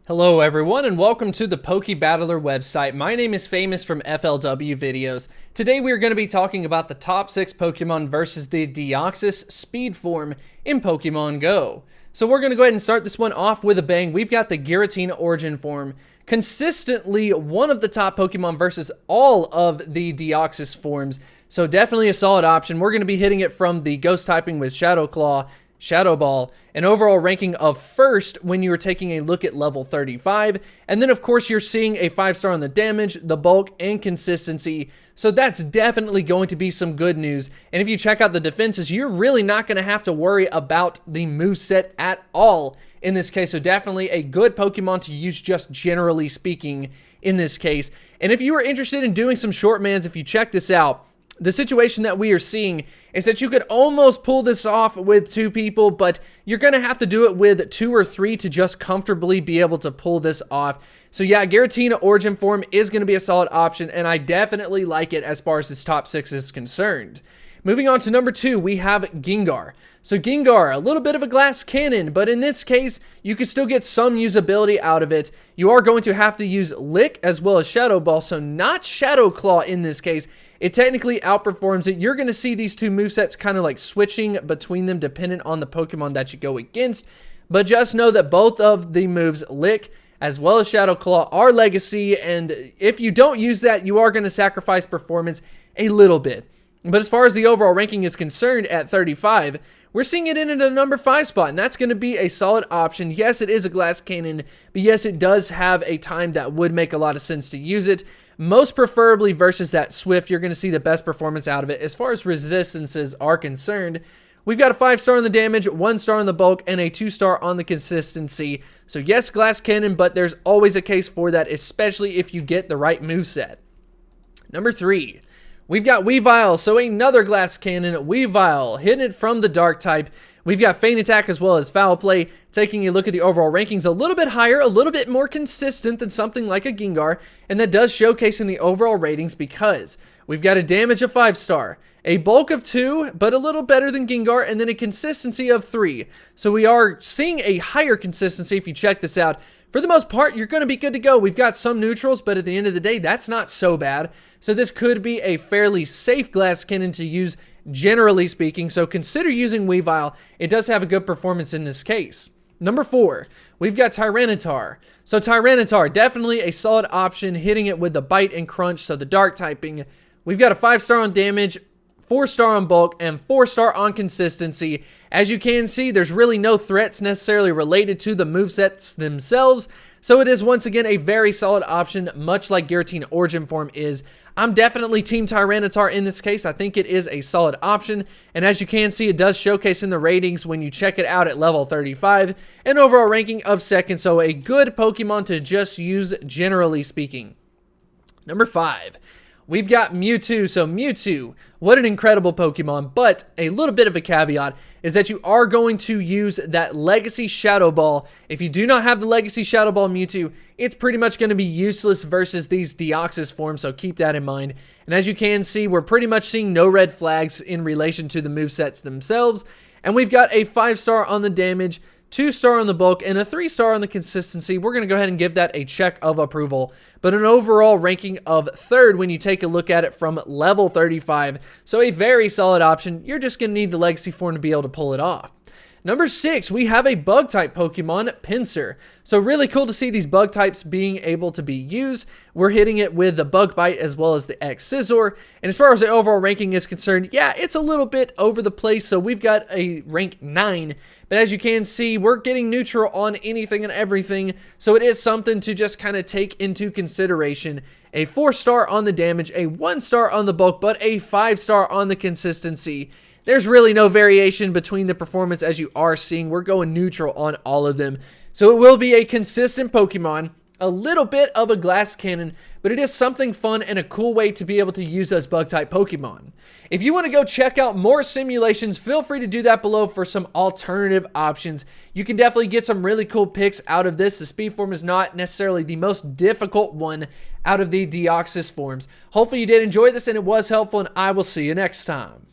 Hello everyone and welcome to the Pokebattler website. My name is Famous from FLW Videos. Today we are going to be talking about the top 6 Pokemon versus the Deoxys speed form in Pokemon Go. So we're going to go ahead and start this one off with a bang. We've got the Giratina Origin form. Consistently one of the top Pokemon versus all of the Deoxys forms. So definitely a solid option. We're going to be hitting it from the Ghost typing with Shadow Claw, Shadow Ball, an overall ranking of first when you were taking a look at level 35. And then of course you're seeing a 5-star on the damage, the bulk, and consistency. So that's definitely going to be some good news. And if you check out the defenses, you're really not going to have to worry about the moveset at all in this case. So definitely a good Pokemon to use just generally speaking in this case. And if you are interested in doing some short mans, if you check this out, the situation that we are seeing is that you could almost pull this off with 2 people, but you're going to have to do it with 2 or 3 to just comfortably be able to pull this off. So yeah, Giratina Origin form is going to be a solid option, and I definitely like it as far as this top 6 is concerned. Moving on to number 2, we have Gengar. So Gengar, a little bit of a glass cannon, but in this case, you can still get some usability out of it. You are going to have to use Lick as well as Shadow Ball, so not Shadow Claw in this case. It technically outperforms it. You're going to see these 2 movesets kind of like switching between them dependent on the Pokemon that you go against. But just know that both of the moves, Lick as well as Shadow Claw, are legacy, and if you don't use that, you are going to sacrifice performance a little bit. But as far as the overall ranking is concerned at 35, we're seeing it in at a number 5 spot, and that's going to be a solid option. Yes, it is a glass cannon, but yes, it does have a time that would make a lot of sense to use it. Most preferably versus that Swift, you're going to see the best performance out of it. As far as resistances are concerned, we've got a 5-star on the damage, 1-star on the bulk, and a 2-star on the consistency. So yes, glass cannon, but there's always a case for that, especially if you get the right moveset. Number 3. We've got Weavile, so another glass cannon, Weavile, hitting it from the dark type. We've got Feint Attack as well as Foul Play. Taking a look at the overall rankings, a little bit higher, a little bit more consistent than something like a Gengar, and that does showcase in the overall ratings because we've got a damage of 5-star, a bulk of 2, but a little better than Gengar, and then a consistency of 3. So we are seeing a higher consistency if you check this out. For the most part, you're going to be good to go. We've got some neutrals, but at the end of the day, that's not so bad. So this could be a fairly safe glass cannon to use, generally speaking. So consider using Weavile. It does have a good performance in this case. Number 4, we've got Tyranitar. So Tyranitar, definitely a solid option, hitting it with the Bite and Crunch, so the dark typing. We've got a 5-star on damage, 4-star on bulk, and 4-star on consistency. As you can see, there's really no threats necessarily related to the movesets themselves, so it is once again a very solid option, much like Giratina Origin form is. I'm definitely Team Tyranitar in this case. I think it is a solid option, and as you can see, it does showcase in the ratings when you check it out at level 35, an overall ranking of 2nd, so a good Pokemon to just use generally speaking. Number 5. We've got Mewtwo. So Mewtwo, what an incredible Pokemon, but a little bit of a caveat is that you are going to use that Legacy Shadow Ball. If you do not have the Legacy Shadow Ball Mewtwo, it's pretty much going to be useless versus these Deoxys forms, so keep that in mind. And as you can see, we're pretty much seeing no red flags in relation to the movesets themselves. And we've got a 5-star on the damage, 2-star on the bulk, and a 3-star on the consistency. We're going to go ahead and give that a check of approval. But an overall ranking of 3rd when you take a look at it from level 35. So a very solid option. You're just going to need the Legacy form to be able to pull it off. Number 6, we have a Bug-type Pokemon, Pinsir. So really cool to see these Bug types being able to be used. We're hitting it with the Bug Bite as well as the X-Scissor. And as far as the overall ranking is concerned, yeah, it's a little bit over the place. So we've got a rank 9. But as you can see, we're getting neutral on anything and everything. So it is something to just kind of take into consideration. A 4-star on the damage, a 1-star on the bulk, but a 5-star on the consistency. There's really no variation between the performance as you are seeing. We're going neutral on all of them. So it will be a consistent Pokemon, a little bit of a glass cannon, but it is something fun and a cool way to be able to use those Bug-type Pokemon. If you want to go check out more simulations, feel free to do that below for some alternative options. You can definitely get some really cool picks out of this. The speed form is not necessarily the most difficult one out of the Deoxys forms. Hopefully you did enjoy this and it was helpful, and I will see you next time.